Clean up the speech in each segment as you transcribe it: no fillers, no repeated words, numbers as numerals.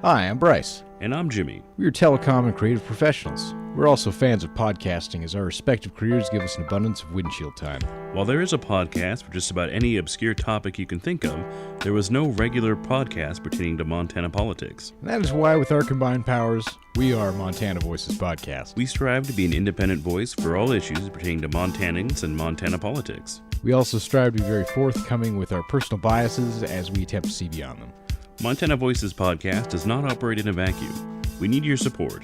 Hi, I'm Bryce. And I'm Jimmy. We are telecom and creative professionals. We're also fans of podcasting as our respective careers give us an abundance of windshield time. While there is a podcast for just about any obscure topic you can think of, there was no regular podcast pertaining to Montana politics. And that is why, with our combined powers, we are Montana Voices Podcast. We strive to be an independent voice for all issues pertaining to Montanans and Montana politics. We also strive to be very forthcoming with our personal biases as we attempt to see beyond them. Montana Voices Podcast does not operate in a vacuum. We need your support,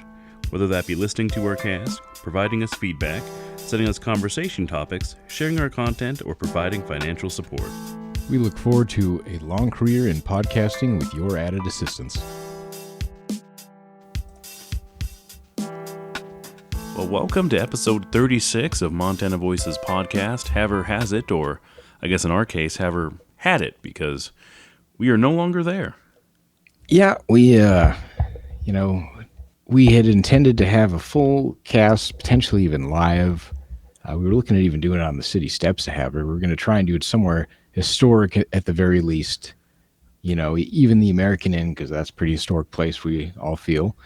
whether that be listening to our cast, providing us feedback, sending us conversation topics, sharing our content, or providing financial support. We look forward to a long career in podcasting with your added assistance. Well, welcome to episode 36 of Montana Voices Podcast. Havre has it, or I guess in our case, Havre had it, because we are no longer there. Yeah, we had intended to have a full cast, potentially even live. We were looking at even doing it on the city steps to Havre. We were going to try and do it somewhere historic at the very least. You know, even the American Inn, because that's a pretty historic place, we all feel,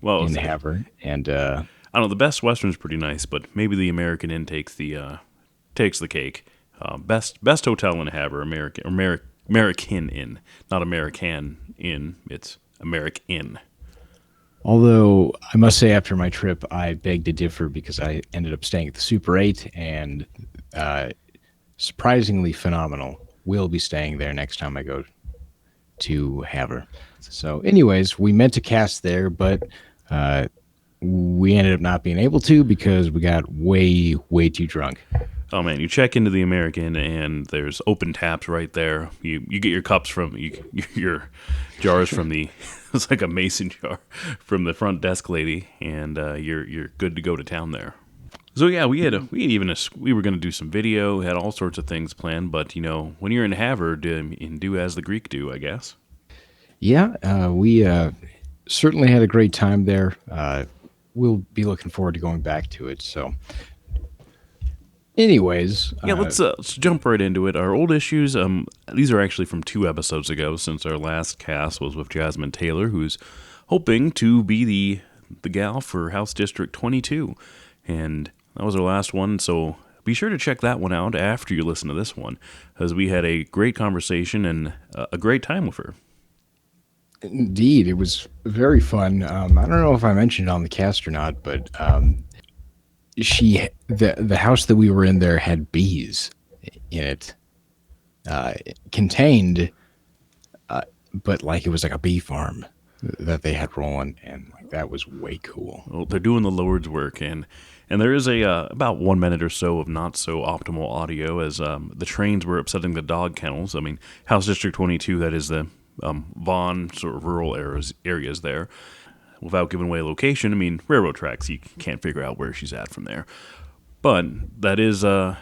in Havre. And I don't know, the Best Western's pretty nice, but maybe the American Inn takes the cake. Best hotel in Havre, American Inn, not American Inn. It's American. Although, I must say, after my trip, I beg to differ because I ended up staying at the Super 8 and surprisingly phenomenal. We'll be staying there next time I go to Havre. So anyways, we meant to cast there, but we ended up not being able to because we got way too drunk. Oh man, you check into the American and there's open taps right there. You get your cups from your jars from the it's like a mason jar from the front desk lady, and you're good to go to town there. So yeah, we were going to do some video, had all sorts of things planned, but you know, when you're in Havre, do as the Greek do, I guess. Yeah, we certainly had a great time there. We'll be looking forward to going back to it. So. Anyways, yeah, let's jump right into it. Our old issues, these are actually from 2 episodes ago, since our last cast was with Jasmine Taylor, who's hoping to be the gal for House District 22, and that was our last one, so be sure to check that one out after you listen to this one, because we had a great conversation and a great time with her. Indeed, it was very fun. I don't know if I mentioned it on the cast or not, but the house that we were in there had bees in it, contained, but like it was like a bee farm that they had rolling, and like that was way cool. Well, they're doing the Lord's work, and there is about 1 minute or so of not so optimal audio as the trains were upsetting the dog kennels. I mean, House District 22, that is the Vaughan sort of rural areas there. Without giving away location, I mean, railroad tracks, you can't figure out where she's at from there. But that is, an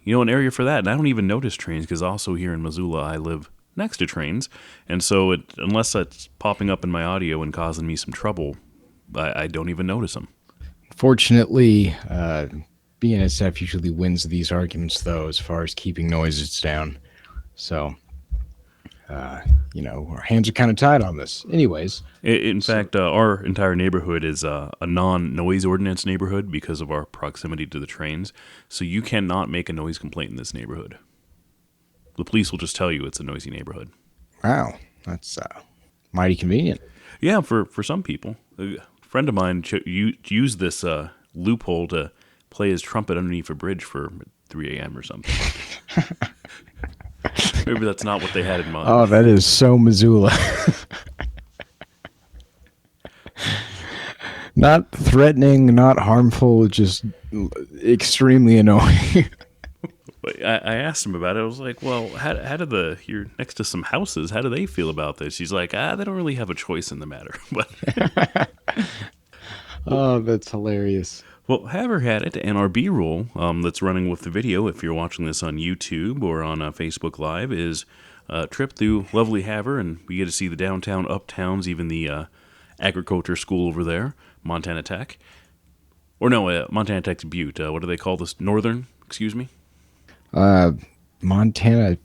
area for that. And I don't even notice trains, because also here in Missoula, I live next to trains. And so unless that's popping up in my audio and causing me some trouble, I don't even notice them. Fortunately, BNSF usually wins these arguments, though, as far as keeping noises down. So... our hands are kind of tied on this. Anyways. In fact, our entire neighborhood is a non-noise ordinance neighborhood because of our proximity to the trains. So you cannot make a noise complaint in this neighborhood. The police will just tell you it's a noisy neighborhood. Wow. That's mighty convenient. Yeah, for some people. A friend of mine used this loophole to play his trumpet underneath a bridge for 3 a.m. or something. Maybe that's not what they had in mind. Oh, that is so Missoula. Not threatening, not harmful, just extremely annoying. I asked him about it. I was like, well, how do you're next to some houses, how do they feel about this? He's like, they don't really have a choice in the matter. But oh, that's hilarious. Well, Havre had it, and our B-roll that's running with the video, if you're watching this on YouTube or on Facebook Live, is a trip through lovely Havre, and we get to see the downtown, uptowns, even the agriculture school over there, Montana Tech. Or no, Montana Tech's Butte. What do they call this? Northern? Excuse me? Montana,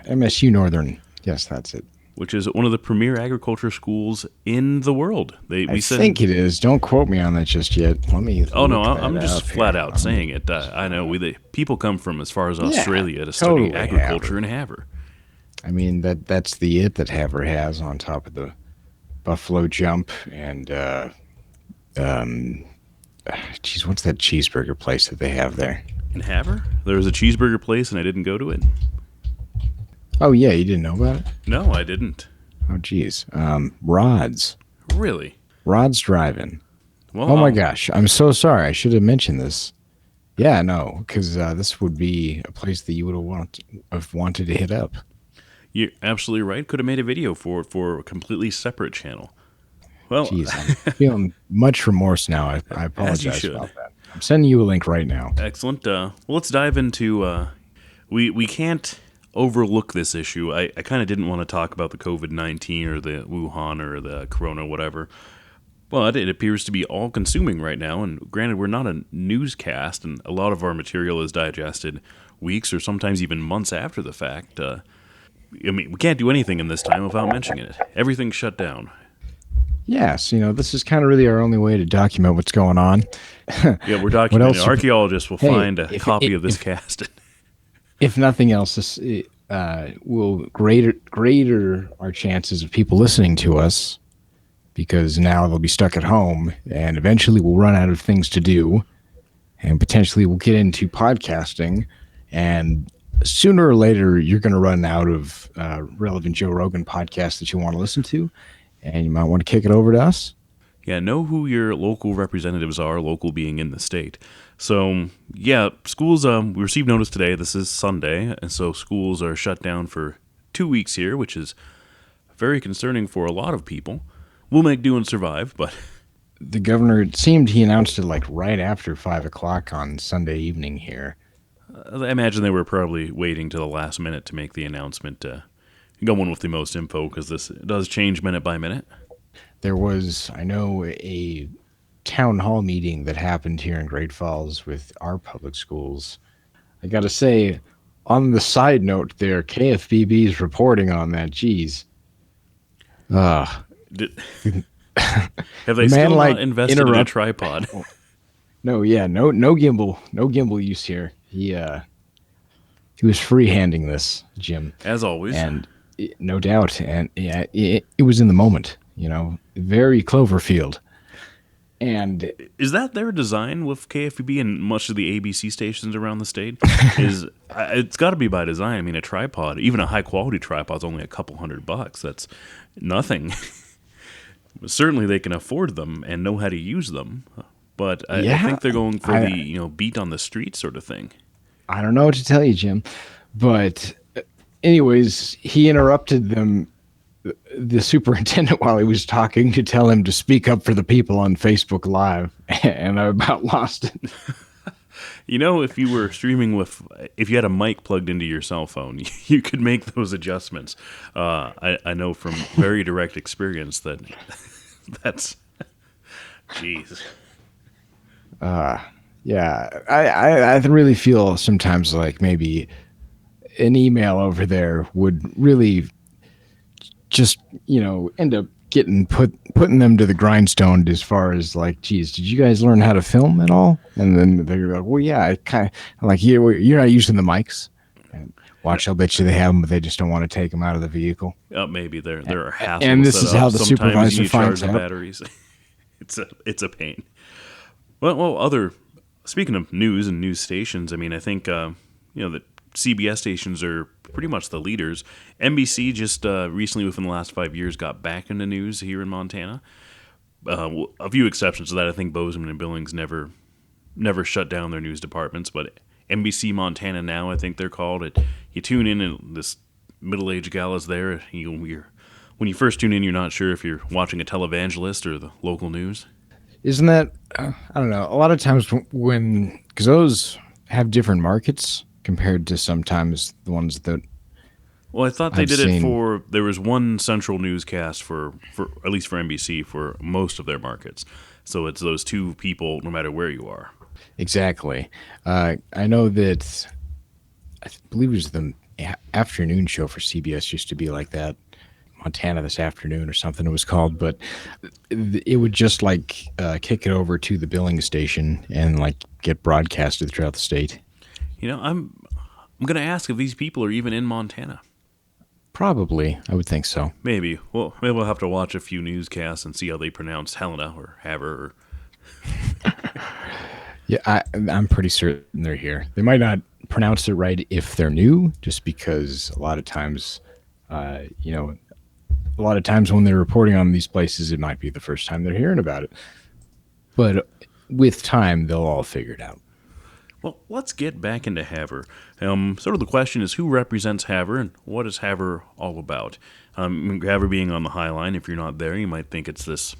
MSU Northern. Yes, that's it. which is one of the premier agriculture schools in the world. I We think said, it is. Don't quote me on that just yet. Let me oh no, look that I'm just up flat here. out saying it. I know the people come from as far as Yeah, Australia to study totally agriculture Havre. in Havre. I mean that's the it that Havre has on top of the buffalo jump and um, geez, what's that cheeseburger place that they have there? In Havre, there was a cheeseburger place and I didn't go to it. Oh yeah, you didn't know about it? No, I didn't. Oh geez, Rods, Really? Rods Drive-In. Well, Oh my gosh, I'm so sorry. I should have mentioned this. Yeah, no, because this would be a place that you would have wanted to hit up. you're absolutely right. Could have made a video for it for a completely separate channel. Well, Jeez, I'm feeling much remorse now. I as you apologize should. about that. I'm sending you a link right now. Excellent. Well, let's dive into. We can't overlook this issue. I kind of didn't want to talk about the COVID-19 or the Wuhan or the Corona, whatever. But it appears to be all consuming right now. And granted, we're not a newscast, and a lot of our material is digested weeks or sometimes even months after the fact. I mean, we can't do anything in this time without mentioning it. Everything's shut down. Yes, this is kind of really our only way to document what's going on. Yeah, we're What documenting. else? Archaeologists will Hey, find a copy of this cast. if nothing else, this will greater our chances of people listening to us because now they'll be stuck at home, and eventually we'll run out of things to do, and potentially we'll get into podcasting, and sooner or later you're going to run out of relevant Joe Rogan podcasts that you want to listen to, and you might want to kick it over to us. Yeah, know who your local representatives are, local being in the state. So, yeah, schools, we received notice today, this is Sunday, and so schools are shut down for 2 weeks here, which is very concerning for a lot of people. We'll make do and survive, but The governor, it seemed he announced it like right after 5 o'clock on Sunday evening here. I imagine they were probably waiting to the last minute to make the announcement. Going with the most info because this does change minute by minute. There was, I know, a town hall meeting that happened here in Great Falls with our public schools. I got to say, on the side note there, KFBB's reporting on that. Geez. Did, have they The man, still like, not invested in a interrupt. tripod? No, yeah, no gimbal. No gimbal use here. He was freehanding this, Jim. As always. And no doubt. And yeah, it was in the moment, very Cloverfield. And Is that their design with KFB and much of the ABC stations around the state? It's got to be by design. I mean, a tripod, even a high quality tripod, is only a couple $100. That's nothing. Certainly, they can afford them and know how to use them. But I yeah, think they're going for the beat on the street sort of thing. I don't know what to tell you, Jim. But anyways, he interrupted them, the superintendent, while he was talking to tell him to speak up for the people on Facebook Live, and I about lost it. If you were streaming if you had a mic plugged into your cell phone, you could make those adjustments. I know from very direct experience that that's, jeez. Yeah, I really feel sometimes like maybe an email over there would really just end up putting them to the grindstone as far as like, geez, did you guys learn how to film at all? And then they're like, well, yeah, I kind of like, you're not using the mics. And watch, I'll bet you they have them, but they just don't want to take them out of the vehicle. Maybe there are hassles. And this set is up. how the Sometimes supervisor you charge finds the out. batteries. It's a pain. Well, speaking of news and news stations, I mean, I think the CBS stations are pretty much the leaders. NBC just recently, within the last 5 years, got back into news here in Montana. A few exceptions to that. I think Bozeman and Billings never shut down their news departments, but NBC Montana Now, I think they're called. You tune in and this middle-aged gal is there. When you first tune in, you're not sure if you're watching a televangelist or the local news. Isn't that, I don't know, a lot of times because those have different markets compared to sometimes the ones that Well, I thought they I've did it seen. there was one central newscast for at least for NBC for most of their markets. So it's those two people no matter where you are. Exactly. I know that believe it was the afternoon show for CBS used to be like that. Montana this afternoon or something it was called, but it would just like kick it over to the billing station and like get broadcasted throughout the state. I'm gonna ask if these people are even in Montana. Probably, I would think so. Maybe. Well, maybe we'll have to watch a few newscasts and see how they pronounce Helena or Havre. Or, Yeah, I'm pretty certain they're here. They might not pronounce it right if they're new, just because a lot of times, you know, a lot of times when they're reporting on these places, it might be the first time they're hearing about it. But with time, they'll all figure it out. well, let's get back into Havre. Sort of the question is who represents Havre and what is Havre all about? Havre being on the High Line, if you're not there, you might think it's this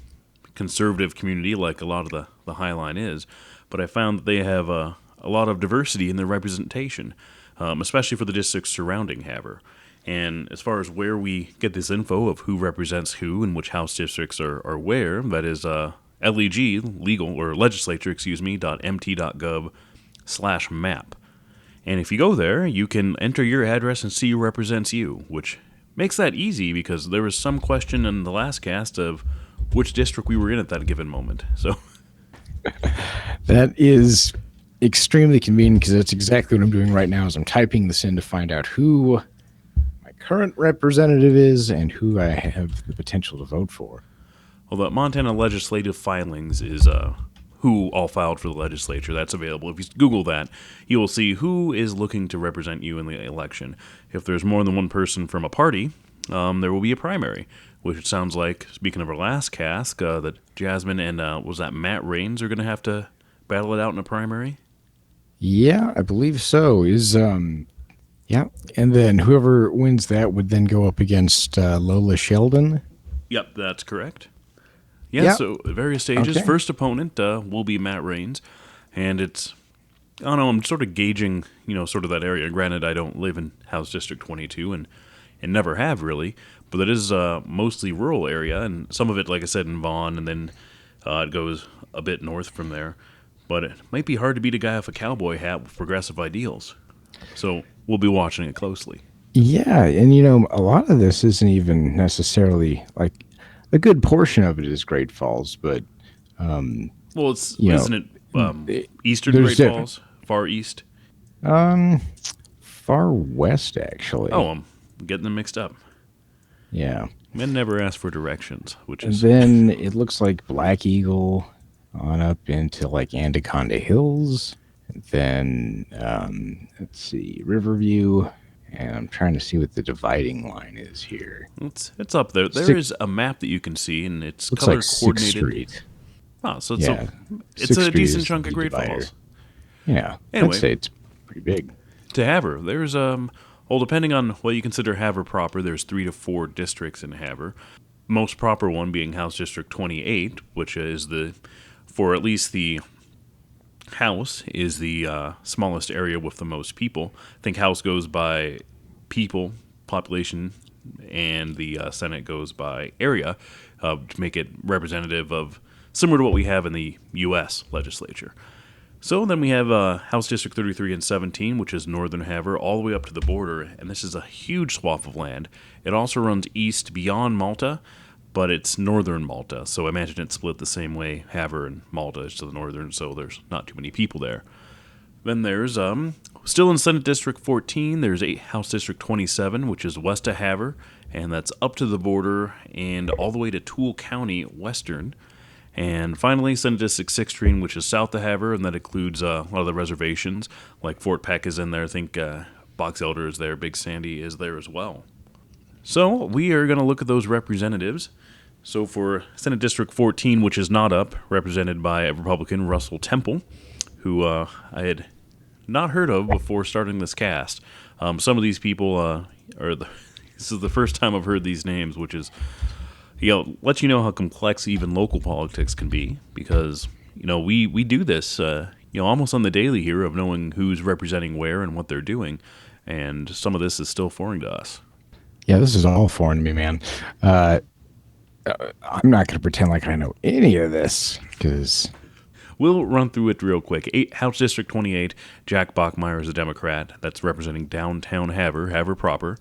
conservative community like a lot of the High Line is. But I found that they have a lot of diversity in their representation, especially for the districts surrounding Havre. And as far as where we get this info of who represents who and which House districts are where, that is LEG, legal, or legislature, excuse me, .mt.gov/map. And if you go there, you can enter your address and see who represents you, which makes that easy because there was some question in the last cast of which district we were in at that given moment. So That is extremely convenient because that's exactly what I'm doing right now. Is I'm typing this in to find out who my current representative is and who I have the potential to vote for. well, the Montana legislative filings is who all filed for the legislature. That's available. If you Google that, you will see who is looking to represent you in the election. If there's more than one person from a party, there will be a primary, which it sounds like, speaking of our last cask, that Jasmine and was that Matt Raines are going to have to battle it out in a primary? Yeah, I believe so. Is Yeah, and then whoever wins that would then go up against Lola Sheldon. Yep, that's correct. Yeah, Yeah. so at various stages. Okay. First opponent will be Matt Raines, and it's I don't know. I'm sort of gauging, sort of that area. Granted, I don't live in House District 22 and never have really, but it is a mostly rural area, and some of it, like I said, in Vaughan, and then it goes a bit north from there. But it might be hard to beat a guy with a cowboy hat with progressive ideals. So we'll be watching it closely. Yeah, and a lot of this isn't even necessarily like a good portion of it is Great Falls, but Well, it's you know, isn't it it, Eastern there's Great different. Falls, far east? Um, Far west actually. Oh, I'm getting them mixed up. Yeah, Men never ask for directions, which and is then it looks like Black Eagle on up into like Anaconda Hills. And then let's see, Riverview, and I'm trying to see what the dividing line is here. it's up there. There Six is a map that you can see, and it's looks like color Sixth coordinated. Street. Oh, so Yeah, it's Sixth a Street decent is chunk of the Great divider. Falls. Yeah, I'd Anyway, say it's pretty big. to Havre, there's well, depending on what you consider Havre proper, there's 3 to 4 districts in Havre. Most proper one being House District 28, which is for at least the House is the smallest area with the most people. I think House goes by people, population, and the Senate goes by area to make it representative of similar to what we have in the U.S. legislature. So then we have House District 33 and 17, which is northern Havre, all the way up to the border, and this is a huge swath of land. It also runs east beyond Malta, but it's northern Malta, so I imagine it's split the same way Havre and Malta is to the northern, so there's not too many people there. Then there's still in Senate District 14. There's House District 27, which is west of Havre, and that's up to the border and all the way to Toole County, western. And finally, Senate District 16, which is south of Havre, and that includes a lot of the reservations, like Fort Peck is in there. I think Box Elder is there, Big Sandy is there as well. So we are going to look at those representatives. So for Senate District 14, which is not up, represented by a Republican, Russell Temple, who I had not heard of before starting this cast. Some of these people this is the first time I've heard these names, which is let you know how complex even local politics can be, because we do this almost on the daily here of knowing who's representing where and what they're doing, and some of this is still foreign to us. Yeah, this is all foreign to me, man. I'm not going to pretend like I know any of this because We'll run through it real quick. House District 28, Jack Bachmeyer is a Democrat. That's representing downtown Havre, Havre proper.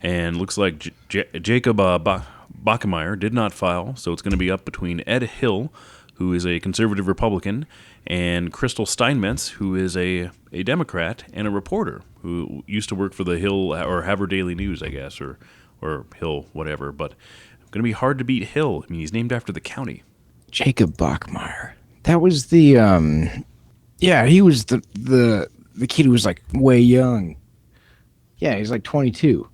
And looks like Jacob Bachmeier did not file, so it's going to be up between Ed Hill, who is a conservative Republican, and Crystal Steinmetz, who is a Democrat and a reporter who used to work for the Hill or Havre Daily News, I guess, or Hill, whatever. But going to be hard to beat Hill. I mean, he's named after the county. Jacob Bachmeier. That was the yeah, he was the kid who was like way young. Yeah, he's like 22.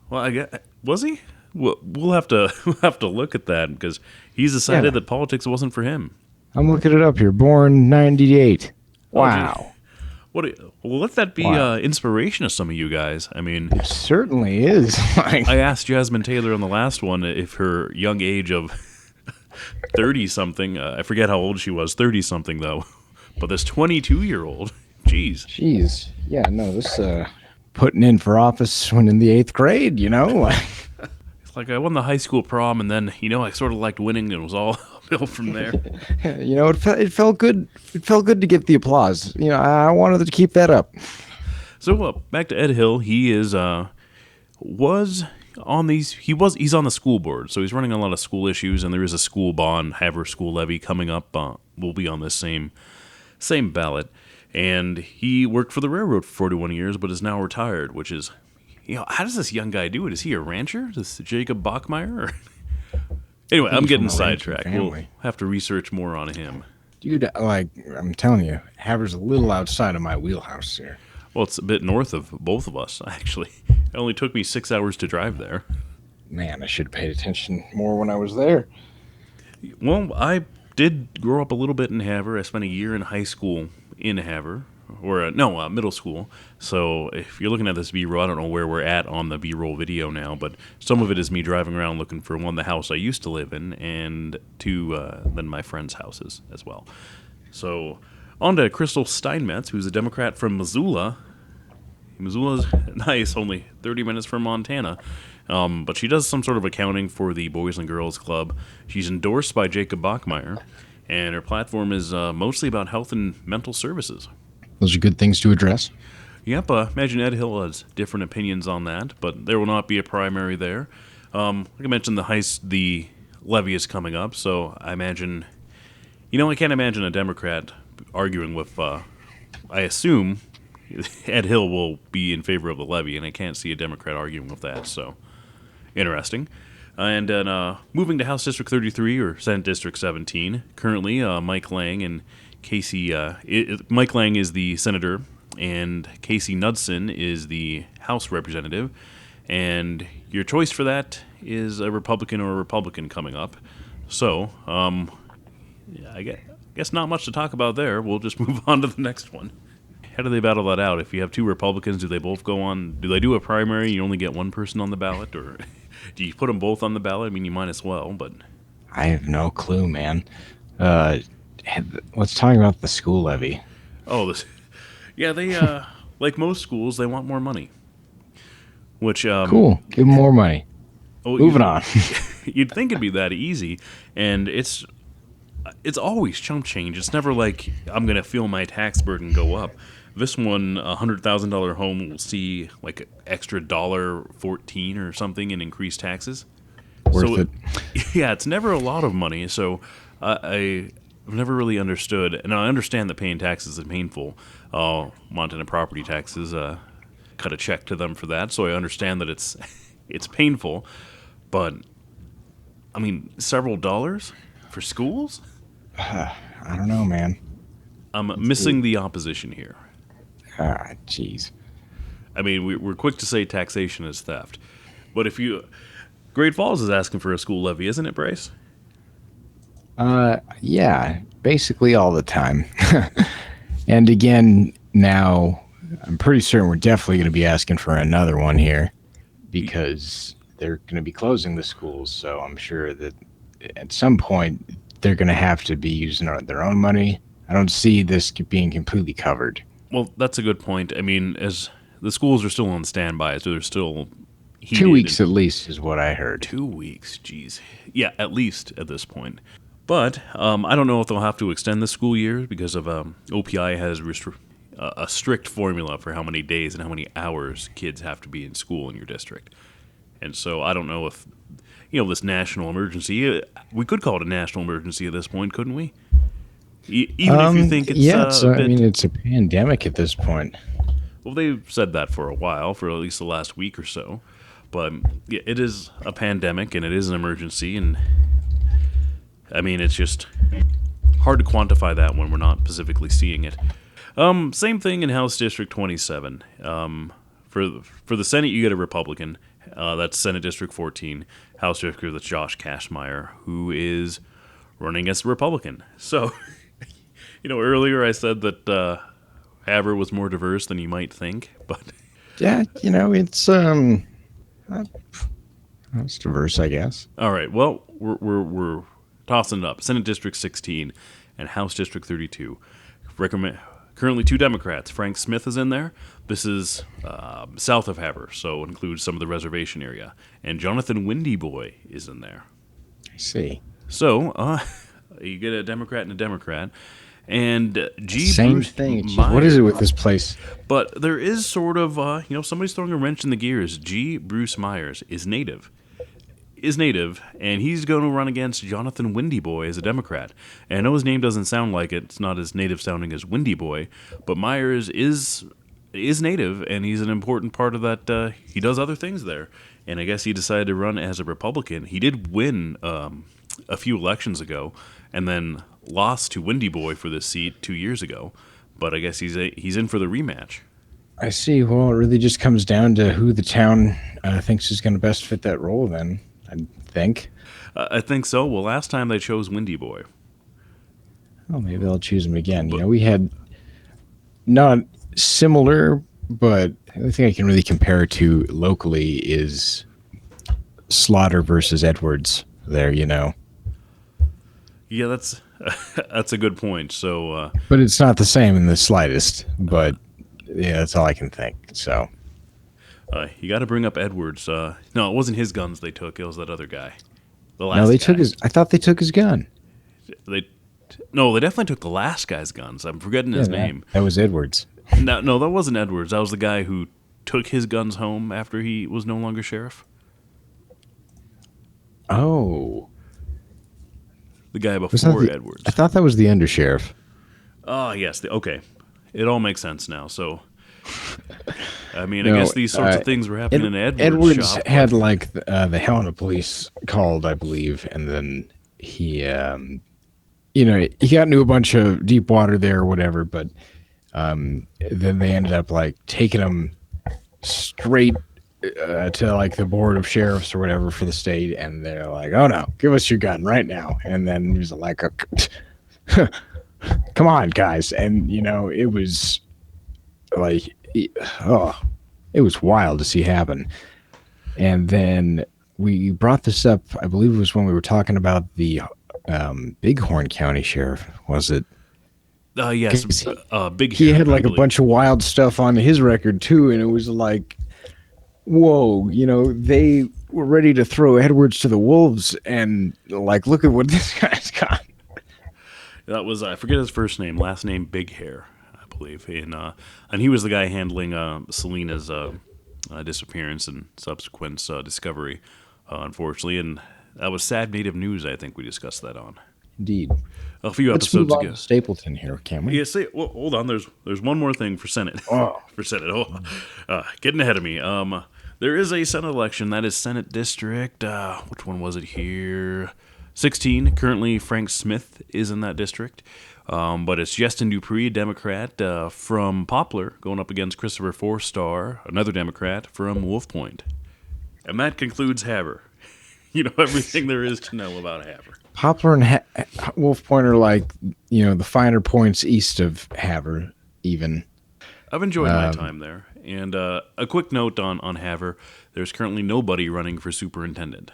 Well, I guess, was he? We'll have to we'll have to look at that because he's decided Yeah. that politics wasn't for him. I'm looking it up here. Born 98. Oh, gee. Wow. Well, let that be Wow. inspiration to some of you guys. I mean, It certainly is. Like, I asked Jasmine Taylor on the last one if her young age of 30 something, I forget how old she was, 30 something though, but this 22-year-old, geez. jeez. Yeah, no, this putting in for office when in the 8th grade, you know? Like, It's like I won the high school prom and then, I sort of liked winning and it was all uphill from there. you know, it felt good. It felt good to get the applause. You know, I wanted to keep that up. So back to Ed Hill, he was on he's on the school board, so he's running a lot of school issues, and there is a school bond, Havre school levy coming up. Will be on this same ballot, and he worked for the railroad for 41 years, but is now retired. Which is, how does this young guy do it? Is he a rancher? Is Jacob Bachmeier? Or anyway, I'm He's getting from a ranching sidetracked. We'll family. have to research more on him. Dude, like, I'm telling you, Havre's a little outside of my wheelhouse here. Well, it's a bit north of both of us, actually. It only took me 6 hours to drive there. Man, I should have paid attention more when I was there. Well, I did grow up a little bit in Havre. I spent a year in high school in Havre, or no, middle school. So if you're looking at this B-roll, I don't know where we're at on the B-roll video now, but some of it is me driving around looking for one, the house I used to live in, and two, then my friends' houses as well. So on to Crystal Steinmetz, who's a Democrat from Missoula. Missoula's nice, only 30 minutes from Montana. But she does some sort of accounting for the Boys and Girls Club. She's endorsed by Jacob Bachmeier, and her platform is mostly about health and mental services. Those are good things to address. Yep, imagine Ed Hill has different opinions on that, but there will not be a primary there. Like I mentioned, the levy is coming up, so I imagine, I can't imagine a Democrat arguing with, I assume, Ed Hill will be in favor of the levy, and I can't see a Democrat arguing with that, so interesting. And then moving to House District 33 or Senate District 17, currently Mike Lang and Casey. Mike Lang is the senator, and Casey Knudsen is the House representative. And your choice for that is a Republican or a Republican coming up. So, I guess not much to talk about there. We'll just move on to the next one. How do they battle that out? If you have two Republicans, do they both go on? Do they do a primary and you only get one person on the ballot? Or do you put them both on the ballot? I mean, you might as well, but... I have no clue, man. Let's talk about the school levy. Oh, yeah, they, like most schools, they want more money. Which, Cool. Give them more money. oh, Moving on. You'd think it'd be that easy, and it's always chump change. It's never like I'm gonna feel my tax burden go up. This one, $100,000 home will see like extra $1.14 or something in increased taxes. Worth it. Yeah, it's never a lot of money. So I've never really understood, and I understand that paying taxes is painful. Montana property taxes, cut a check to them for that, so I understand that it's it's painful. But I mean, several dollars for schools? I don't know, man. I'm missing the opposition here. Ah, jeez. I mean, we're quick to say taxation is theft, but if you, Great Falls is asking for a school levy, isn't it, Bryce? Yeah, basically all the time. And again, now I'm pretty certain we're definitely going to be asking for another one here because they're going to be closing the schools. So I'm sure that at some point they're going to have to be using their own money. I don't see this being completely covered. Well, that's a good point. I mean, as the schools are still on standby, so they're still heated. 2 weeks at least is what I heard. 2 weeks, geez. Yeah, at least at this point. But I don't know if they'll have to extend the school year because of OPI has a strict formula for how many days and how many hours kids have to be in school in your district. And so I don't know if this national emergency. We could call it a national emergency at this point, couldn't we? Even if you think it's Yeah, a I mean, bit. it's a pandemic at this point. Well, they've said that for a while, for at least the last week or so. But yeah, it is a pandemic and it is an emergency, and I mean it's just hard to quantify that when we're not specifically seeing it. Same thing in House District 27. For the Senate, you get a Republican. That's Senate District 14. House District, that's Josh Cashmeyer, who is running against a Republican. So, earlier I said that Havre was more diverse than you might think, but Yeah, uh, it's diverse, I guess. all right. Well, we're tossing it up. Senate District 16 and House District 32. Recommend currently two Democrats. Frank Smith is in there. This is south of Havre, so it includes some of the reservation area. And Jonathan Windy Boy is in there. I see. So you get a Democrat and a Democrat. And Same Bruce thing. Jeez, what is Myers. it with this place? But there is sort of, somebody's throwing a wrench in the gears. Bruce Myers is native. And he's going to run against Jonathan Windy Boy as a Democrat. And I know his name doesn't sound like it. It's not as native sounding as Windy Boy, but Myers is native, and he's an important part of that. He does other things there. And I guess he decided to run as a Republican. He did win a few elections ago, and then lost to Windy Boy for this seat 2 years ago. But I guess he's in for the rematch. I see. Well, it really just comes down to who the town thinks is going to best fit that role, then, I think. I think so. Well, last time they chose Windy Boy. Well, maybe they'll choose him again. But, We had not similar, but the only thing I can really compare to locally is Slaughter versus Edwards there, yeah, that's a good point. So, But it's not the same in the slightest. But yeah, that's all I can think. So you got to bring up Edwards. No, it wasn't his guns they took. It was that other guy. The last no, they guy. took his. I thought they took his gun. They no, they definitely took the last guy's guns. I'm forgetting his name. That was Edwards. No, that wasn't Edwards. That was the guy who took his guns home after he was no longer sheriff. Oh, The guy was that before the? Edwards. I thought that was the undersheriff. Oh, yes. Okay. It all makes sense now. So, I mean, No, I guess these sorts of things were happening in Edwards' Edwards shop. had like the Helena police called, I believe, and then he, he got into a bunch of deep water there or whatever. But then they ended up like taking him straight to like the board of sheriffs or whatever for the state, and they're like, "Oh no, give us your gun right now!" And then he was like, "Come on, guys!" And it was like, oh, it was wild to see happen. And then we brought this up, I believe it was when we were talking about the Bighorn County Sheriff, was it? Yes. 'Cause Big He Hair, had I like a believe. bunch of wild stuff on his record too, and it was like, whoa, they were ready to throw Edwards to the wolves, and like, look at what this guy's got. That was, I forget his first name, last name Big Hair, I believe. And he was the guy handling Selena's disappearance and subsequent discovery, unfortunately. And that was sad native news, I think we discussed that on Indeed. a few Let's move episodes on ago. to Stapleton here, can we? Yeah, well, hold on. There's one more thing for Senate. Oh. For Senate. Getting ahead of me. There is a Senate election. That is Senate District. Which one was it here? 16. Currently, Frank Smith is in that district. But it's Justin Dupree, a Democrat from Poplar, going up against Christopher Four-Star, another Democrat from Wolf Point. And that concludes Havre. Everything there is to know about Havre. Poplar and Wolf Point are like, the finer points east of Havre, even. I've enjoyed my time there. And a quick note on Havre: there's currently nobody running for superintendent.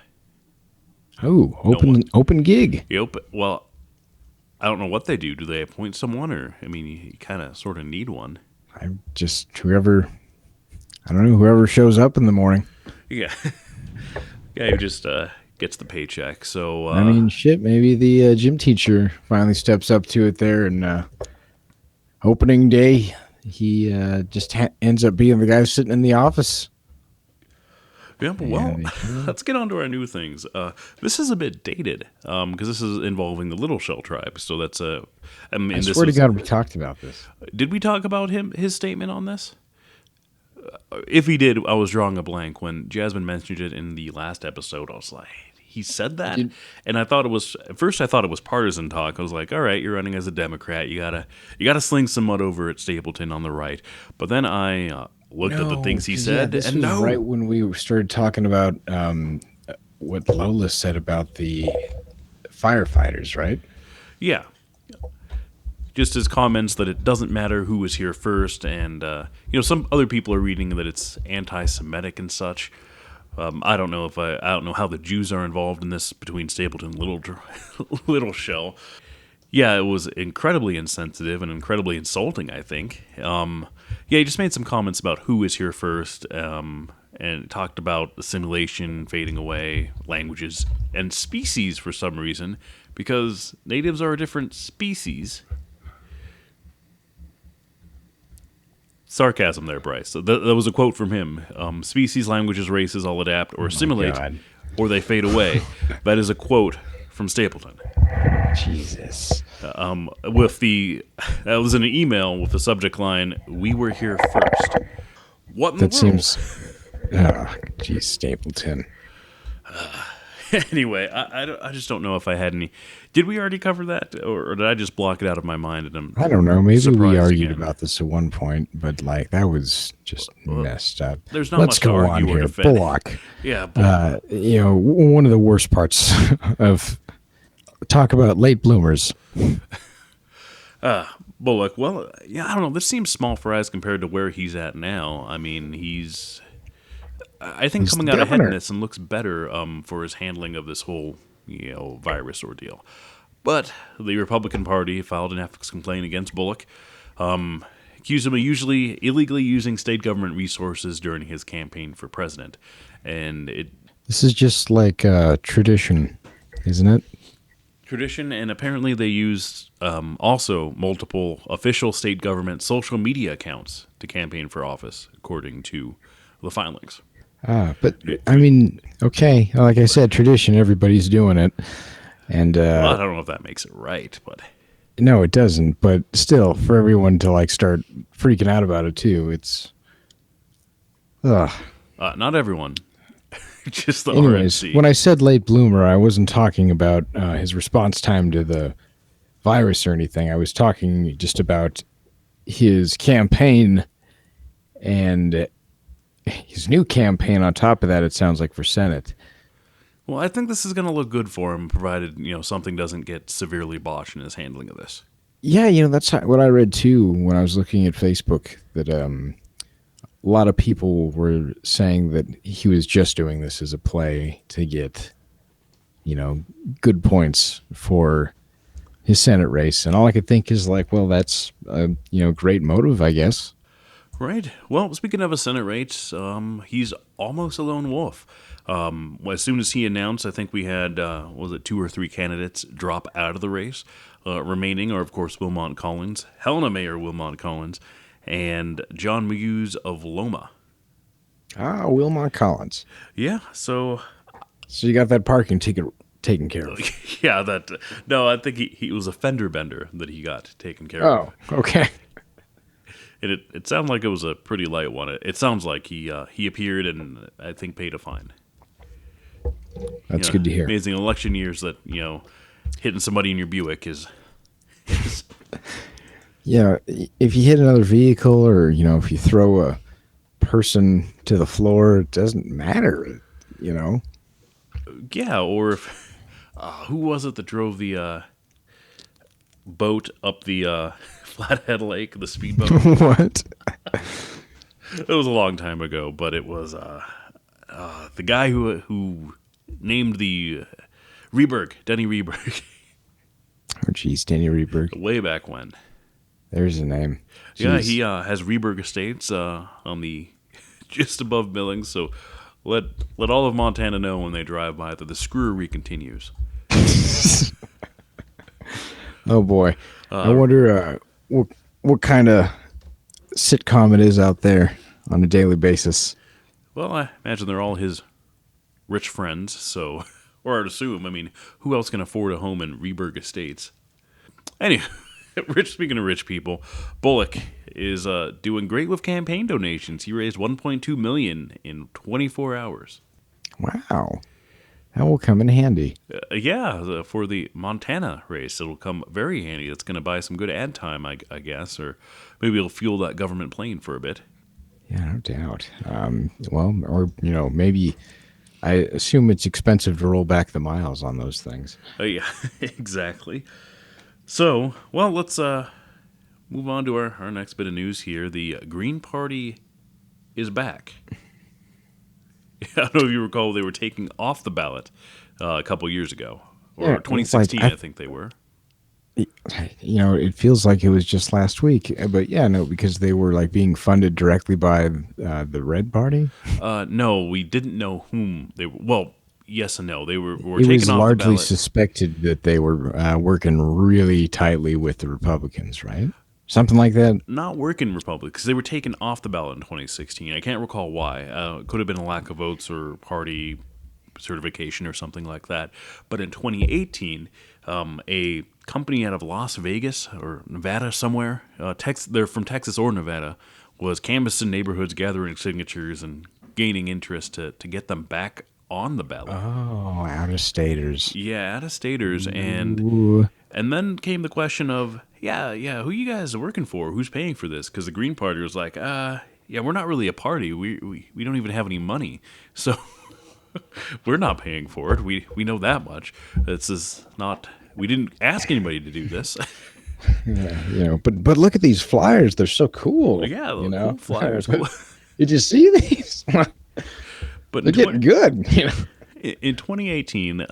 Oh, open gig. Yep. Well, I don't know what they do. Do they appoint someone, or I mean, you kind of sort of need one. Whoever shows up in the morning. Yeah. Guy who just gets the paycheck. So I mean, shit, maybe the gym teacher finally steps up to it there, and opening day, he just ends up being the guy sitting in the office, Yeah, and well, they kill him. let's get on to our new things. This is a bit dated because this is involving the Little Shell tribe. So that's a. I I mean, this swear to was. God, we talked about this. Did we talk about his statement on this? If he did, I was drawing a blank when Jasmine mentioned it in the last episode. I was like, he said that, Did and I thought it was at first. I thought it was partisan talk. I was like, all right, you're running as a Democrat. You gotta sling some mud over at Stapleton on the right. But then I looked at the no, things he because yeah, said, this and was right no, when we started talking about what Lola said about the firefighters, right? yeah, just his comments that it doesn't matter who was here first, and some other people are reading that it's anti-Semitic and such. I don't know if I don't know how the Jews are involved in this between Stapleton and Little Shell. Yeah, it was incredibly insensitive and incredibly insulting. I think. Yeah, he just made some comments about who was here first, and talked about assimilation fading away, languages and species for some reason, because natives are a different species. Sarcasm there, Bryce. So that was a quote from him. Species, languages, races all adapt or Oh my assimilate, God, or they fade away. That is a quote from Stapleton. Jesus, With the that was in an email with the subject line, "We were here first." What in the that world? seems. Oh, geez, Stapleton. Anyway, I just don't know if I had any. Did we already cover that, or did I just block it out of my mind and I'm I don't know. Maybe we surprised argued again? about this at one point, but like that was just messed up. There's not Let's much to go on argue or here. defend. Bullock. Yeah, Bullock. One of the worst parts of talk about late bloomers. Bullock. Well, yeah, I don't know. This seems small fries compared to where he's at now. I mean, I think He's the coming out ahead in governor. this and looks better for his handling of this whole virus ordeal. But the Republican Party filed an ethics complaint against Bullock, accused him of usually illegally using state government resources during his campaign for president, and it This is just like tradition, isn't it? tradition, and apparently they used also multiple official state government social media accounts to campaign for office, according to the filings. But I mean, okay, like I said, tradition. Everybody's doing it, and Well, I don't know if that makes it right, but no, it doesn't. But still, for everyone to like start freaking out about it too, it's. Ugh. not everyone, just the Anyways, RNC. when I said late bloomer, I wasn't talking about his response time to the virus or anything. I was talking just about his campaign and his new campaign on top of that, it sounds like, for Senate. Well, I think this is going to look good for him, provided something doesn't get severely botched in his handling of this. Yeah, that's what I read too when I was looking at Facebook, that a lot of people were saying that he was just doing this as a play to get, good points for his Senate race. And all I could think is like, well, that's a, great motive, I guess. Right. Well, speaking of a Senate race, he's almost a lone wolf. As soon as he announced, I think we had was it 2 or 3 candidates drop out of the race. Remaining are, of course, Wilmot Collins, Helena Mayor Wilmot Collins, and John Muse of Loma. Ah, Wilmot Collins. Yeah. So, So you got that parking ticket taken care of. yeah, that. No, I think he was a fender bender that he got taken care of. Oh, okay. And it sounded like it was a pretty light one. It sounds like he appeared and I think paid a fine. That's good to hear. Amazing election years that hitting somebody in your Buick is Yeah, if you hit another vehicle or, if you throw a person to the floor, it doesn't matter, yeah. Or if, who was it that drove the boat up the Flathead Lake, the speedboat? What? It was a long time ago, but it was the guy who named the Denny Reberg, Oh, geez, Danny Reberg. way back when. There's a name. Yeah, Jeez. he has Reberg Estates on the just above Billings. So let all of Montana know when they drive by that the screwery continues. Oh, boy. I wonder what kind of sitcom it is out there on a daily basis. Well, I imagine they're all his rich friends, so, or I'd assume, I mean, who else can afford a home in Reberg Estates? Anyway, speaking of rich people, Bullock is doing great with campaign donations. He raised 1.2 million in 24 hours. Wow, that will come in handy. Yeah, for the Montana race, it'll come very handy. It's going to buy some good ad time, I guess, or maybe it'll fuel that government plane for a bit. Yeah, no doubt. Well, or maybe I assume it's expensive to roll back the miles on those things. Yeah, exactly. So, well, let's move on to our next bit of news here. The Green Party is back. I don't know if you recall, they were taking off the ballot a couple years ago, or Yeah, it's like 2016, I think they were. it feels like it was just last week, but yeah, no, because they were like being funded directly by the Red Party. No, we didn't know whom they were. Well, yes and no. They were It taken was off the largely ballot. suspected that they were working really tightly with the Republicans, right? Something like that. Not working Republic, because they were taken off the ballot in 2016. I can't recall why. It could have been a lack of votes or party certification or something like that. But in 2018, a company out of Las Vegas or Nevada somewhere, they're from Texas or Nevada, was canvassing neighborhoods, gathering signatures, and gaining interest to get them back on the ballot. Oh, out of staters. Yeah, out of staters, Ooh. and then came the question of, who you guys are working for? Who's paying for this? Because the Green Party was like, yeah, we're not really a party. We don't even have any money, so we're not paying for it. We know that much. This is not. We didn't ask anybody to do this. Yeah, but look at these flyers. They're so cool. Yeah, the cool flyers. Did you see these? But They're getting good. In 2018,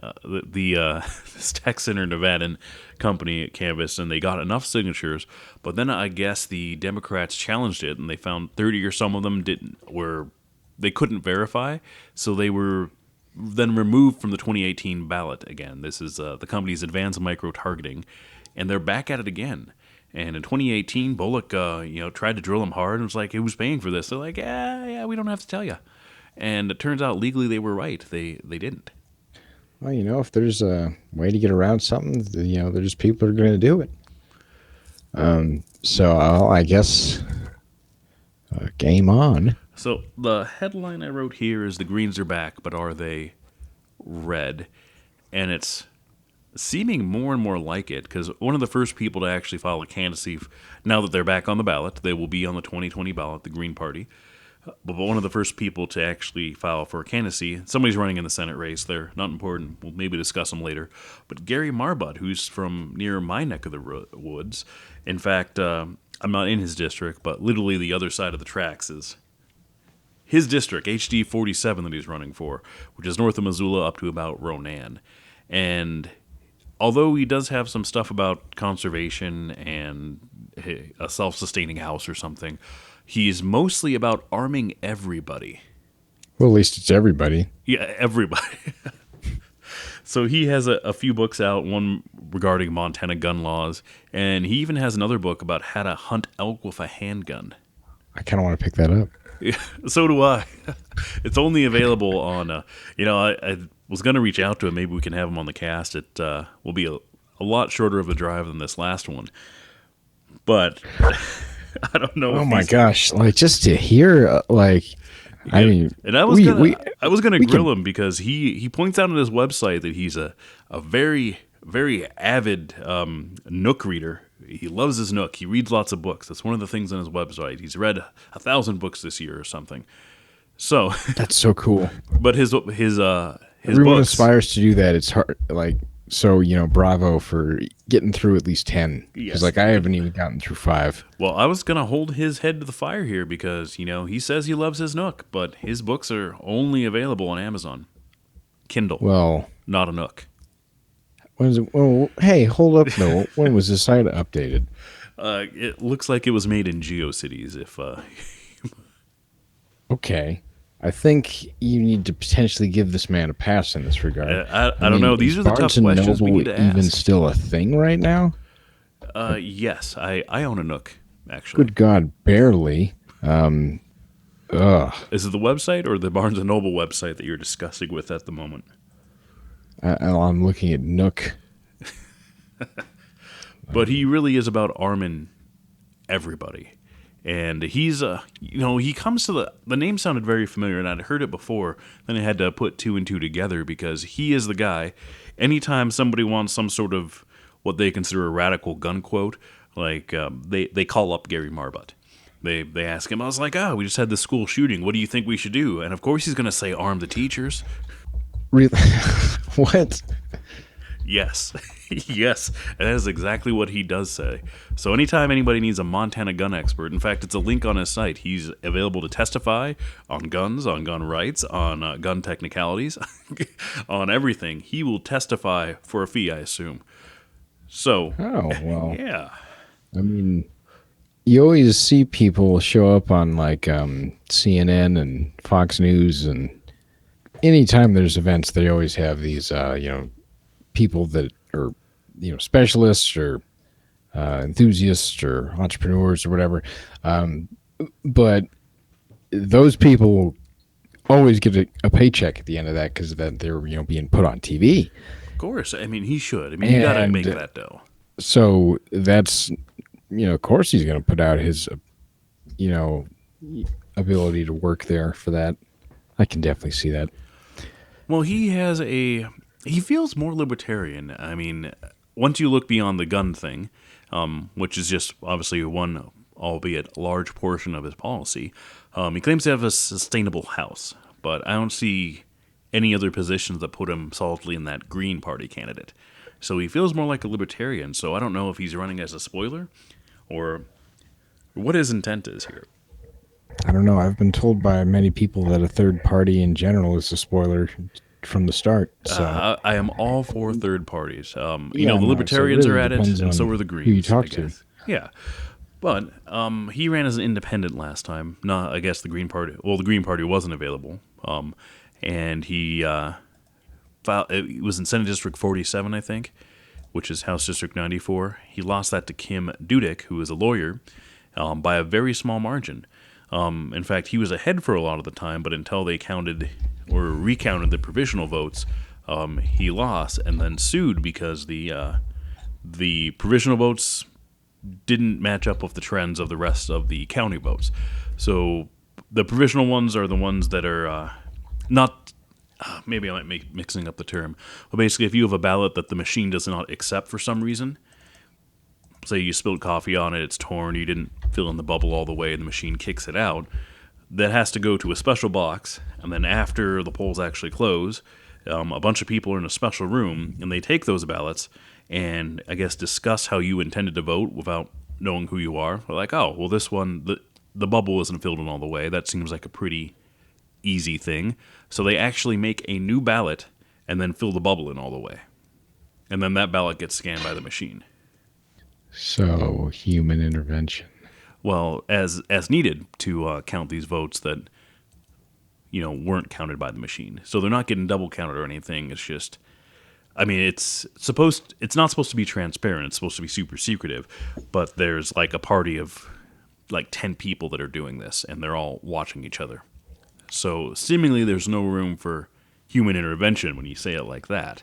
this Texan or Nevadan company canvassed, and they got enough signatures. But then I guess the Democrats challenged it, and they found 30 or some of them they couldn't verify, so they were then removed from the 2018 ballot again. This is the company's advanced micro targeting, and they're back at it again. And in 2018, Bullock, tried to drill them hard and was like, "Who's paying for this?" They're like, "Yeah, we don't have to tell you." And it turns out legally they were right. They didn't. Well, if there's a way to get around something, there's people who are going to do it. So I guess game on. So the headline I wrote here is "The Greens are back, but are they red?" And it's seeming more and more like it, because one of the first people to actually file a candidacy, now that they're back on the ballot, they will be on the 2020 ballot, the Green Party. But one of the first people to actually file for a candidacy, somebody's running in the Senate race. They're not important. We'll maybe discuss them later. But Gary Marbut, who's from near my neck of the woods. In fact, I'm not in his district, but literally the other side of the tracks is his district, HD 47, that he's running for, which is north of Missoula up to about Ronan. And although he does have some stuff about conservation and a self-sustaining house or something, he's mostly about arming everybody. Well, at least it's everybody. Yeah, everybody. So he has a few books out, one regarding Montana gun laws, and he even has another book about how to hunt elk with a handgun. I kind of want to pick that up. Yeah, so do I. It's only available on, I was going to reach out to him. Maybe we can have him on the cast. It will be a lot shorter of a drive than this last one. But I don't know. Oh my gosh! Like, just to hear, I mean, and I was gonna grill him, because he points out on his website that he's a very, very avid Nook reader. He loves his Nook. He reads lots of books. That's one of the things on his website. He's read 1,000 books this year or something. So that's so cool. But his everyone books, aspires to do that. It's hard. So bravo for getting through at least 10. Yes. Because I haven't even gotten through 5. Well, I was gonna hold his head to the fire here, because he says he loves his Nook, but his books are only available on Amazon, Kindle. Well, not a Nook. Well, hey, hold up though. When was this site updated? It looks like it was made in GeoCities. Okay. I think you need to potentially give this man a pass in this regard. I don't know. These are the tough questions we need to ask. Even still a thing right now? Yes, I own a Nook. actually. Good God, barely. Ugh. Is it the website or the Barnes and Noble website that you're discussing with at the moment? I'm looking at Nook. But he really is about arming everybody. And he's he comes to the name sounded very familiar, and I'd heard it before. Then I had to put two and two together because he is the guy. Anytime somebody wants some sort of what they consider a radical gun quote, like they call up Gary Marbut. They ask him. I was like, oh, we just had the school shooting. What do you think we should do? And of course he's going to say arm the teachers. Really? What? Yes. Yes. And that is exactly what he does say. So anytime anybody needs a Montana gun expert, in fact, it's a link on his site. He's available to testify on guns, on gun rights, on gun technicalities, on everything. He will testify for a fee, I assume. So, Oh, well. yeah. I mean, you always see people show up on like CNN and Fox News, and anytime there's events, they always have these, people that are, specialists or enthusiasts or entrepreneurs or whatever. Um, but those people always get a paycheck at the end of that because then they're being put on TV, Of course. I mean, he should. I mean, you got to make and that dough. so that's of course he's going to put out his you know ability to work there for that. I can definitely see that. Well, he feels more libertarian. I mean, once you look beyond the gun thing, which is just obviously one, albeit large portion of his policy, he claims to have a sustainable house, but I don't see any other positions that put him solidly in that Green Party candidate. So he feels more like a libertarian. So I don't know if he's running as a spoiler or what his intent is here. I don't know. I've been told by many people that a third party in general is a spoiler from the start. So I am all for third parties. yeah, The no. So it libertarians are really at it, depends and so on are the who you Greens, I talk to. guess. Yeah, but he ran as an independent last time. Not, I guess the Green Party. Well, the Green Party wasn't available, and he filed. It was in Senate District 47, I think, which is House District 94. He lost that to Kim Dudek, who is a lawyer, by a very small margin. In fact, he was ahead for a lot of the time, but until they counted or recounted the provisional votes, he lost and then sued because the provisional votes didn't match up with the trends of the rest of the county votes. So the provisional ones are the ones that are not. Maybe I might make mixing up the term. Well, basically, if you have a ballot that the machine does not accept for some reason, say you spilled coffee on it, it's torn, you didn't fill in the bubble all the way, and the machine kicks it out, that has to go to a special box, and then after the polls actually close, a bunch of people are in a special room, and they take those ballots and I guess discuss how you intended to vote without knowing who you are. They're like, oh, well, this one, the bubble isn't filled in all the way. That seems like a pretty easy thing. So they actually make a new ballot and then fill the bubble in all the way. And then that ballot gets scanned by the machine. So human intervention. Well, as needed to count these votes that weren't counted by the machine. So they're not getting double counted or anything. It's just, I mean, it's not supposed to be transparent. It's supposed to be super secretive. But there's like a party of like 10 people that are doing this, and they're all watching each other. So seemingly there's no room for human intervention when you say it like that.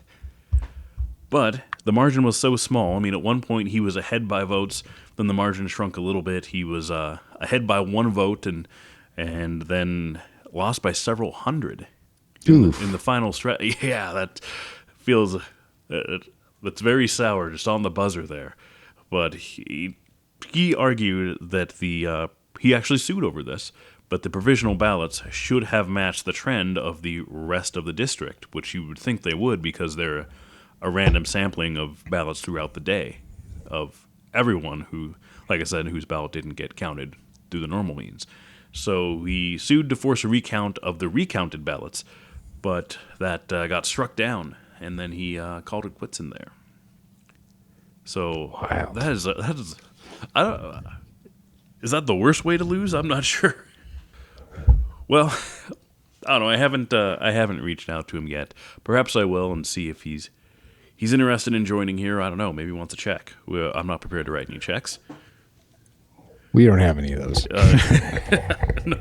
But the margin was so small. I mean, at one point he was ahead by votes. Then the margin shrunk a little bit. He was ahead by one vote, and then lost by several hundred in the final stretch. Yeah, that feels that's very sour, just on the buzzer there. But he argued that he actually sued over this, but the provisional ballots should have matched the trend of the rest of the district, which you would think they would because they're a random sampling of ballots throughout the day of everyone who, like I said, whose ballot didn't get counted through the normal means. So he sued to force a recount of the recounted ballots, but that got struck down, and then he called it quits in there. So Wild. that is I don't, is that the worst way to lose? I'm not sure. Well, I don't know. I haven't reached out to him yet. Perhaps I will and see if he's interested in joining here. I don't know. Maybe he wants a check. I'm not prepared to write any checks. We don't have any of those. No,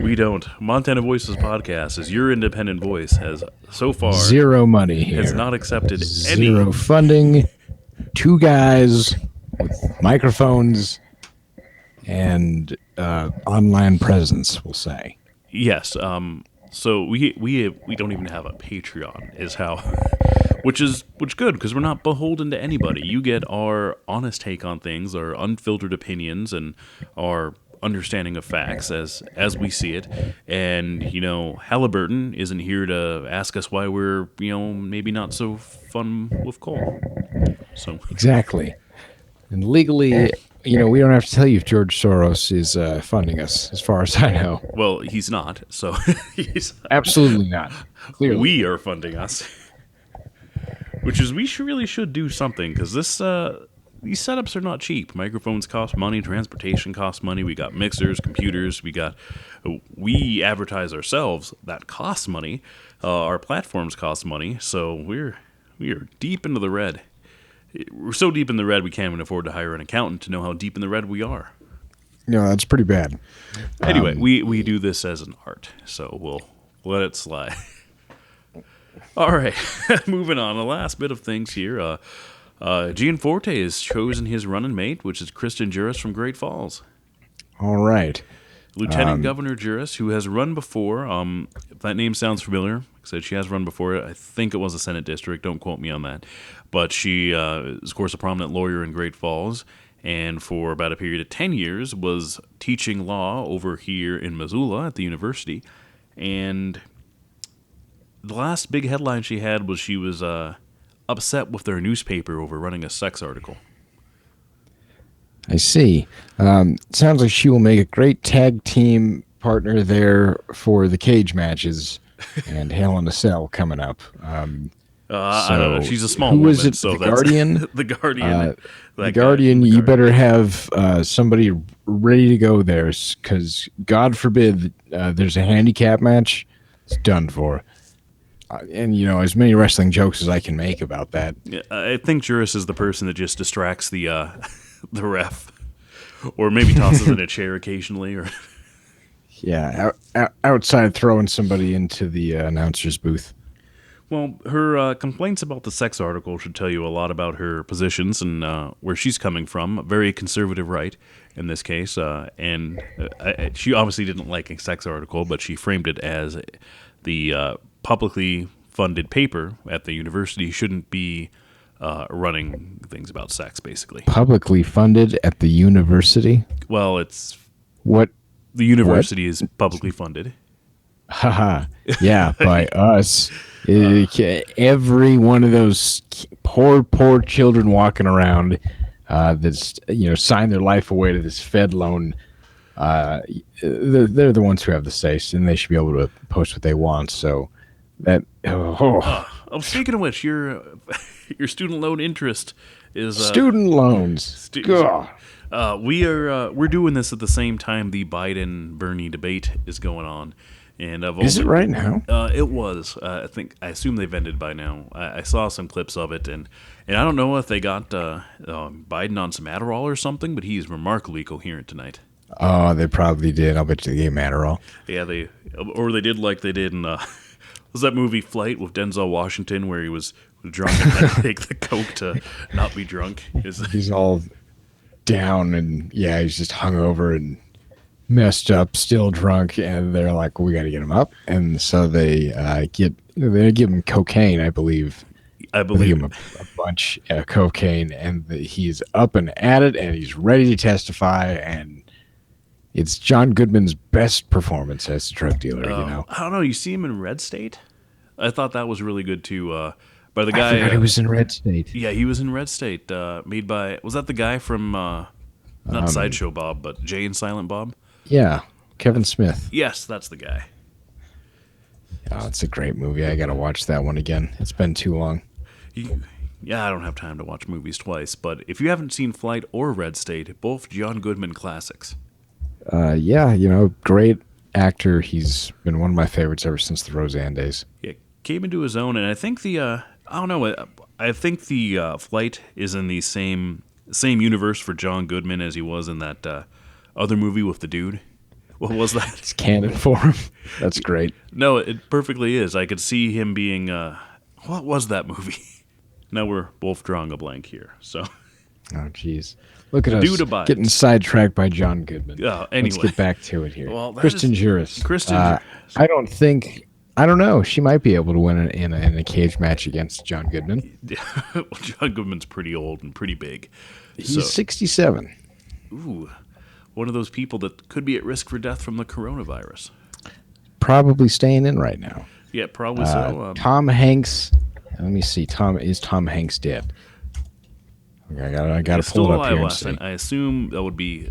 we don't. Montana Voices podcast is your independent voice has so far Zero money has here. not accepted any. Zero funding. Two guys with microphones and online presence, we'll say. Yes. So we don't even have a Patreon. Is how. Which good because we're not beholden to anybody. You get our honest take on things, our unfiltered opinions, and our understanding of facts as we see it. And Halliburton isn't here to ask us why we're maybe not so fun with coal. So Exactly. And legally, we don't have to tell you if George Soros is funding us, as far as I know. well, he's not. So he's Absolutely not. Clearly. we are funding us, which is we really should do something because these setups are not cheap. Microphones cost money, transportation costs money. We got mixers, computers. We advertise ourselves. That costs money. Our platforms cost money. So we are deep into the red. We're so deep in the red we can't even afford to hire an accountant to know how deep in the red we are. No, that's pretty bad. Anyway, we do this as an art, so we'll let it slide. All right, moving on. The last bit of things here. Gianforte has chosen his running mate, which is Kristen Juris from Great Falls. All right. Lieutenant Governor Juris, who has run before. If that name sounds familiar, like I said, she has run before. I think it was a Senate district. Don't quote me on that. But she is, of course, a prominent lawyer in Great Falls. And for about a period of 10 years was teaching law over here in Missoula at the university. And the last big headline she had was she was upset with their newspaper over running a sex article. I see. Sounds like she will make a great tag team partner there for the cage matches and Hell in a Cell coming up. I don't know. She's a small who woman, was it? so The that's Guardian. the Guardian. The Guardian. You better have somebody ready to go there, because God forbid there's a handicap match. It's done for. And as many wrestling jokes as I can make about that. Yeah, I think Juris is the person that just distracts the the ref, or maybe tosses in a chair occasionally, or Yeah, outside throwing somebody into the announcer's booth. well, her complaints about the sex article should tell you a lot about her positions and where she's coming from. Very conservative right in this case, and she obviously didn't like a sex article, but she framed it as the publicly funded paper at the university shouldn't be running things about sex, basically. Publicly funded at the university. Well, it's What? the university is publicly funded. Haha. Yeah, by us. Every one of those poor children walking around that's signed their life away to this Fed loan. They're the ones who have the say, and they should be able to post what they want. So that Oh, speaking of which, your your student loan interest is student loans. Gah. We're doing this at the same time the Biden Bernie debate is going on, and Is it right now? It was. I assume they've ended by now. I saw some clips of it, and I don't know if they got Biden on some Adderall or something, but he's remarkably coherent tonight. Oh, they probably did. I'll bet you they gave him Adderall. Yeah, they did like they did in was that movie Flight with Denzel Washington where he was drunk and had to take the coke to not be drunk. He's all down and he's just hungover and messed up, still drunk, and they're like, "We got to get him up," and so they give him cocaine, I believe. I They give him a bunch of cocaine, and he's up and at it, and he's ready to testify, and it's John Goodman's best performance as a drug dealer. I don't know. You see him in Red State? I thought that was really good too. By the I guy, forgot he was in Red State. yeah, he was in Red State. Made by was that the guy from not Sideshow Bob, but Jay and Silent Bob? Yeah, Kevin Smith. Yes, that's the guy. Oh, it's a great movie. I got to watch that one again. It's been too long. Yeah, I don't have time to watch movies twice, but if you haven't seen Flight or Red State, both John Goodman classics. Great actor. He's been one of my favorites ever since the Roseanne days. Yeah, came into his own, and I think the I don't know. I think the Flight is in the same same universe for John Goodman as he was in that other movie with the dude. What was that? It's canon for him. That's great. No, it perfectly is. I could see him being. What was that movie? Now we're both drawing a blank here. So, Oh, jeez. Look at Dude us getting Abides. sidetracked by John Goodman. Let's Anyway, get back to it here. well, that Kristen is Juris. Kristen. I don't think. I don't know. She might be able to win in a cage match against John Goodman. Well, John Goodman's pretty old and pretty big. So, He's 67. ooh, one of those people that could be at risk for death from the coronavirus. Probably staying in right now. Yeah, probably so. Tom Hanks. Let me see. Tom Hanks dead? Okay, I gotta He's pull still it up here alive and last see. night. I assume that would be.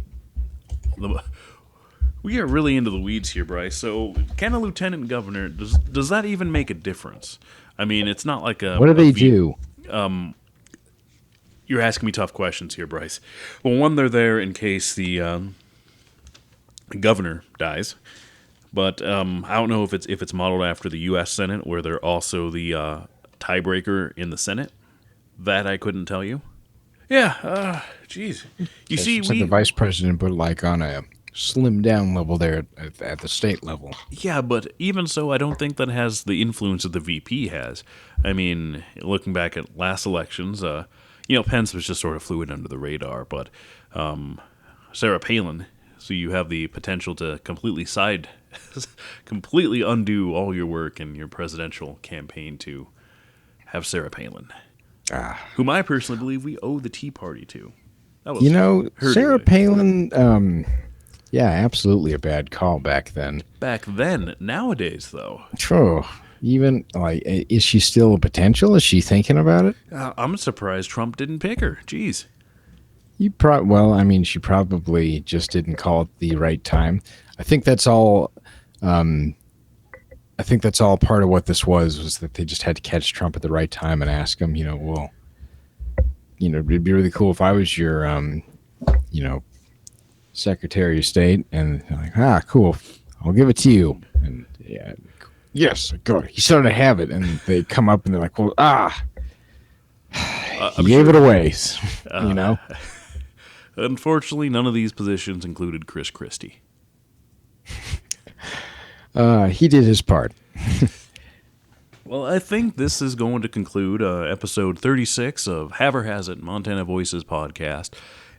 We are really into the weeds here, Bryce. So, can a lieutenant governor does that even make a difference? I mean, it's not like a. What do a they V- do? You're asking me tough questions here, Bryce. Well, one, they're there in case the governor dies, but I don't know if it's modeled after the U.S. Senate, where they're also the tiebreaker in the Senate. That I couldn't tell you. Yeah, geez. You see, It's like the vice president, but like on a slimmed down level there at the state level. yeah, but even so, I don't think that has the influence that the VP has. I mean, looking back at last elections, Pence was just sort of fluid under the radar, but Sarah Palin, so you have the potential to completely undo all your work in your presidential campaign to have Sarah Palin, whom I personally believe we owe the Tea Party to. That was Sarah hurtingly. Palin. Yeah, absolutely a bad call back then. Back then. Nowadays, though, Oh, even like, is she still a potential? Is she thinking about it? I'm surprised Trump didn't pick her. Jeez. Well, I mean, she probably just didn't call it the right time. I think that's all. I think that's all part of what this was that they just had to catch Trump at the right time and ask him. It'd be really cool if I was your, Secretary of State, and they're like, cool, I'll give it to you. And yeah, yes, good. He started to have it, and they come up and they're like, well, he gave it away. Unfortunately, none of these positions included Chris Christie. He did his part. Well, I think this is going to conclude episode 36 of Havre Has It, Montana Voices podcast.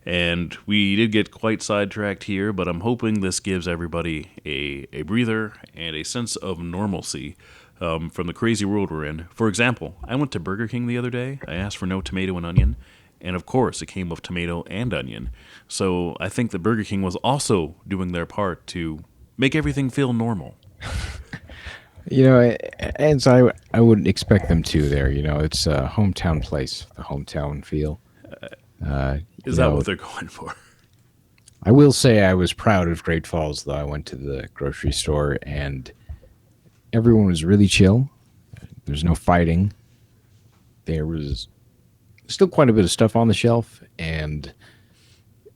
And we did get quite sidetracked here, but I'm hoping this gives everybody a breather and a sense of normalcy from the crazy world we're in. For example, I went to Burger King the other day. I asked for no tomato and onion. And of course, it came with tomato and onion. So I think that Burger King was also doing their part to make everything feel normal. And so I would expect them to there. It's a hometown place, the hometown feel. Is that what they're going for? I will say I was proud of Great Falls, though. I went to the grocery store and everyone was really chill. There's no fighting. There was still quite a bit of stuff on the shelf, and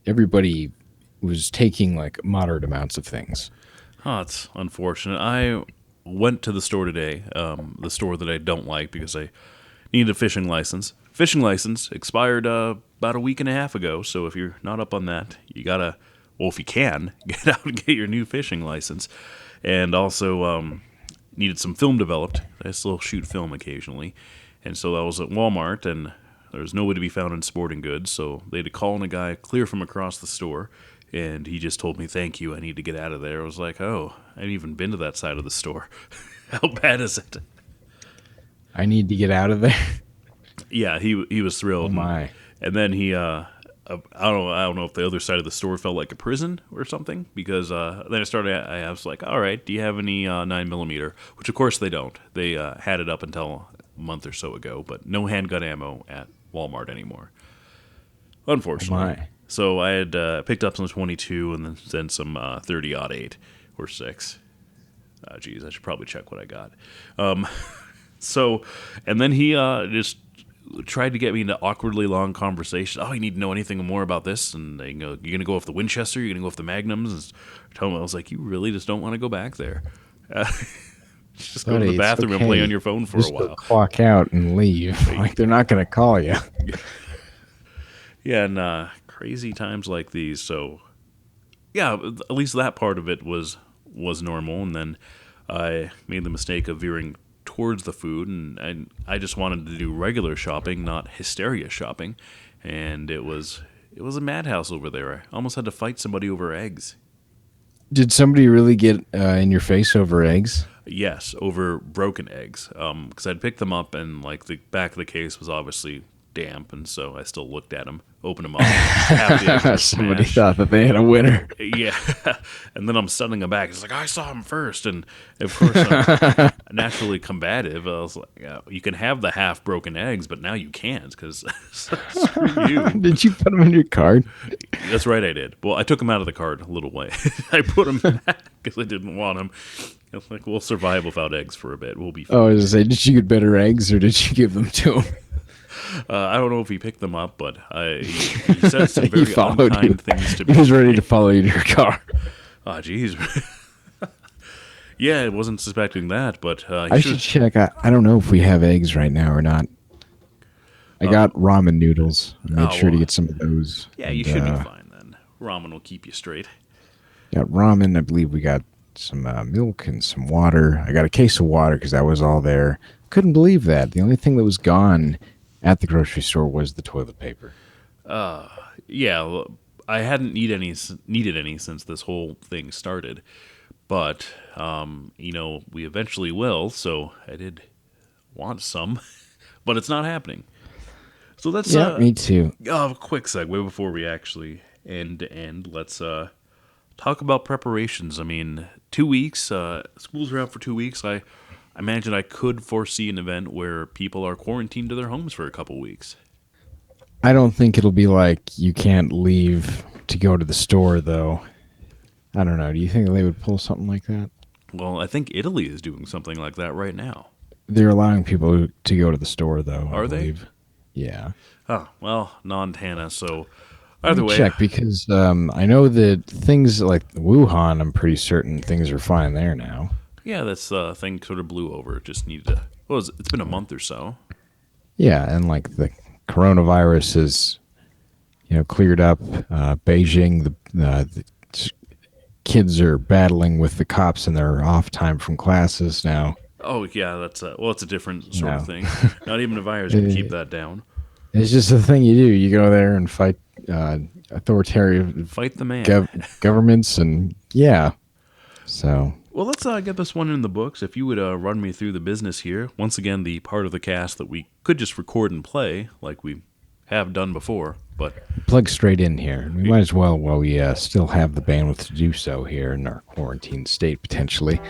everybody was taking like moderate amounts of things. Oh, it's unfortunate. I went to the store today, the store that I don't like because I needed a fishing license. Fishing license expired about a week and a half ago, so if you're not up on that, you gotta, well, if you can, get out and get your new fishing license. And also needed some film developed. I still shoot film occasionally. And so I was at Walmart, and there was nobody to be found in sporting goods, so they had to call in a guy clear from across the store. And he just told me, thank you, I need to get out of there. I was like, oh, I haven't even been to that side of the store. How bad is it? I need to get out of there. Yeah, he was thrilled. Oh my. And then he, I don't know if the other side of the store felt like a prison or something, because then I was like, all right, do you have any 9mm? Which, of course, they don't. They had it up until a month or so ago, but no handgun ammo at Walmart anymore. Unfortunately. My. So I had picked up some 22 and then some 30-08 or 6. Geez, I should probably check what I got. And then he just tried to get me into awkwardly long conversation. Oh, you need to know anything more about this? And they go, you're going to go off the Winchester? You're going to go off the Magnums? And tell him, I was like, you really just don't want to go back there. Just go to the bathroom and play on your phone for just a while. Clock out and leave. Like, they're not going to call you. Yeah, and crazy times like these. So yeah, at least that part of it was normal. And then I made the mistake of veering towards the food, and I just wanted to do regular shopping, not hysteria shopping, and it was a madhouse over there. I almost had to fight somebody over eggs. Did somebody really get in your face over eggs? Yes, over broken eggs. Because I'd picked them up and like the back of the case was obviously damp, and so I still looked at them, opened them up, half the eggs were Somebody smashed. thought that they had a winner. Yeah, and then I'm sending them back. It's like I saw him first, and of course I'm naturally combative. I was like, yeah, "You can have the half broken eggs, but now you can't because screw you." Did you put them in your cart? That's right, I did. Well, I took them out of the card a little way. I put them back because I didn't want them. It's like we'll survive without eggs for a bit. We'll be Oh, I fine. was gonna say, did you get better eggs or did you give them to him? I don't know if he picked them up, but he said some He very followed you. unkind things to He me. was ready to follow you to your car. Oh, jeez. Yeah, I wasn't suspecting that, but he I should check. I don't know if we have eggs right now or not. I got ramen noodles. I made oh, sure to well, get some of those. yeah, you And, should be fine then. Ramen will keep you straight. got ramen. I believe we got some milk and some water. I got a case of water because that was all there. Couldn't believe that. The only thing that was gone at the grocery store was the toilet paper. Yeah, well, I hadn't needed any since this whole thing started, but we eventually will. So I did want some, but it's not happening. So let's Yeah, me too. a quick segue before we actually end. Let's talk about preparations. I mean, 2 weeks. Schools are out for 2 weeks. I imagine I could foresee an event where people are quarantined to their homes for a couple weeks. I don't think it'll be like you can't leave to go to the store, though. I don't know. Do you think they would pull something like that? Well, I think Italy is doing something like that right now. They're allowing people to go to the store, though, I Are they? believe. Yeah. Oh, well, non-Tana, so Let either me way, check because I know that things like Wuhan, I'm pretty certain things are fine there now. yeah, this thing sort of blew over. It just needed to. Well, it's been a month or so. Yeah, and like the coronavirus is, cleared up. Beijing, the kids are battling with the cops in their off time from classes now. Oh, yeah, that's it's a different sort No. of thing. Not even a virus can keep that down. It's just a thing you do. You go there and fight authoritarian Fight the man. governments, and yeah. So Well, let's get this one in the books. If you would run me through the business here. Once again, the part of the cast that we could just record and play like we have done before. But plug straight in here. We might as well while we still have the bandwidth to do so here in our quarantine state potentially.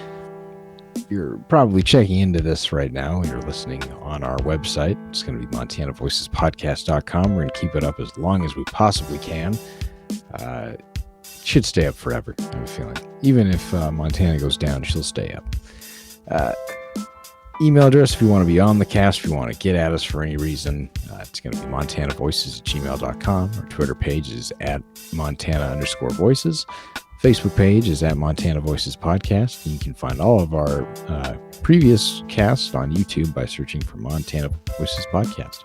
You're probably checking into this right now. You're listening on our website. It's going to be MontanaVoicesPodcast.com. We're going to keep it up as long as we possibly can. It should stay up forever, I have a feeling. Even if Montana goes down, she'll stay up. Email address if you want to be on the cast, if you want to get at us for any reason, it's going to be MontanaVoices@gmail.com. Our Twitter page is at Montana_voices. Facebook page is at Montana Voices Podcast. And you can find all of our previous casts on YouTube by searching for Montana Voices Podcast.